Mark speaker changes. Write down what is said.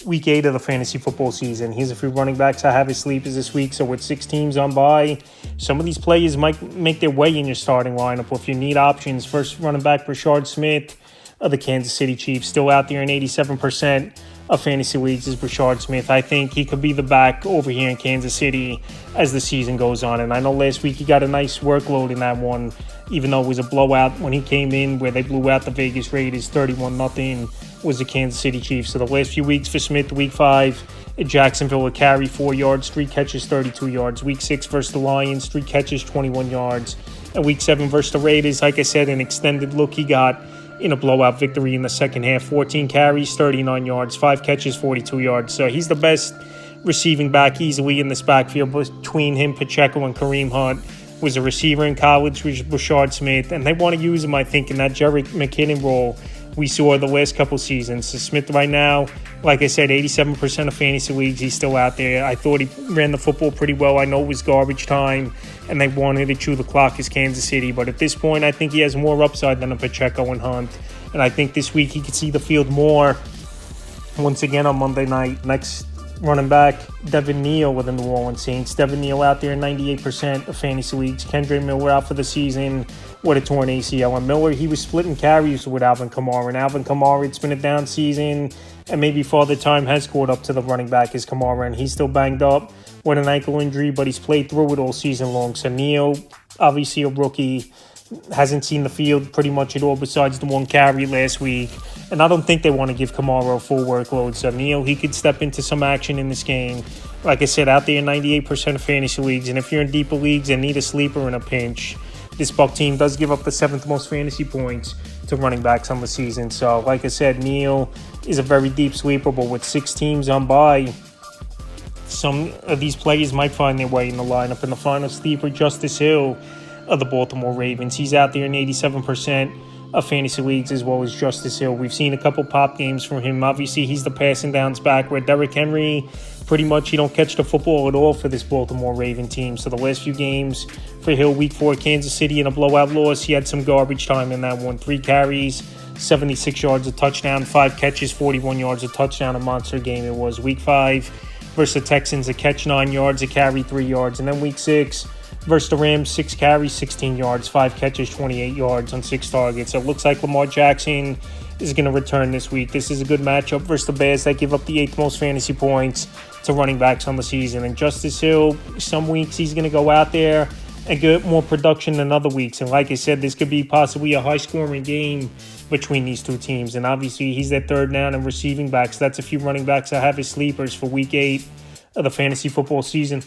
Speaker 1: week 8 of the fantasy football season. Here's a few running backs I have as sleepers this week. So with 6 teams on bye, some of these players might make their way in your starting lineup. If you need options, first running back Brashard Smith of the Kansas City Chiefs, still out there in 87% of fantasy leagues is Brashard Smith. I think he could be the back over here in Kansas City as the season goes on. And I know last week he got a nice workload in that one, even though it was a blowout when he came in where they blew out the Vegas Raiders 31-0 was the Kansas City Chiefs. So the last few weeks for Smith, week 5 at Jacksonville, a carry 4 yards, 3 catches, 32 yards. Week 6 versus the Lions, 3 catches, 21 yards. And week 7 versus the Raiders, like I said, an extended look he got in a blowout victory in the second half. 14 carries, 39 yards, 5 catches, 42 yards. So he's the best receiving back easily in this backfield. Between him, Pacheco, and Kareem Hunt was a receiver in college, which was Brashard Smith. And they want to use him, I think, in that Jerick McKinnon role we saw the last couple seasons. So Smith right now, like I said, 87% of fantasy leagues, he's still out there. I thought he ran the football pretty well. I know it was garbage time, and they wanted to chew the clock as Kansas City. But at this point, I think he has more upside than a Pacheco and Hunt. And I think this week he could see the field more once again on Monday night. Next running back, Devin Neal with the New Orleans Saints. Devin Neal out there in 98% of fantasy leagues. Kendre Miller out for the season with a torn ACL. And Miller, he was splitting carries with Alvin Kamara. And Alvin Kamara, it's been a down season, and maybe Father Time has caught up to the running back as Kamara, and he's still banged up with an ankle injury, but he's played through it all season long. So Neal, obviously a rookie, hasn't seen the field pretty much at all besides the 1 carry last week. And I don't think they want to give Kamara a full workload. So Neal, he could step into some action in this game. Like I said, out there in 98% of fantasy leagues. And if you're in deeper leagues and need a sleeper in a pinch, this Buck team does give up the 7th most fantasy points to running backs on the season. So like I said, Neal is a very deep sleeper, but with 6 teams on bye, some of these players might find their way in the lineup. And the final sleeper, Justice Hill of the Baltimore Ravens. He's out there in 87% of fantasy leagues as well as Justice Hill. We've seen a couple pop games from him. Obviously, he's the passing downs back where Derrick Henry, pretty much he don't catch the football at all for this Baltimore Raven team. So the last few games for Hill, week 4, Kansas City in a blowout loss, he had some garbage time in that one. 3 carries, 76 yards, a touchdown, 5 catches, 41 yards, a touchdown, a monster game it was. Week 5 versus the Texans, a catch 9 yards, a carry 3 yards. And then week 6 versus the Rams, 6 carries, 16 yards, 5 catches, 28 yards on 6 targets. So it looks like Lamar Jackson is going to return this week. This is a good matchup versus the Bears that give up the 8th most fantasy points to running backs on the season. And Justice Hill, some weeks he's going to go out there and get more production than other weeks. And like I said, this could be possibly a high-scoring game between these 2 teams. And obviously, he's at third down and receiving backs. That's a few running backs I have as sleepers for week 8 of the fantasy football season.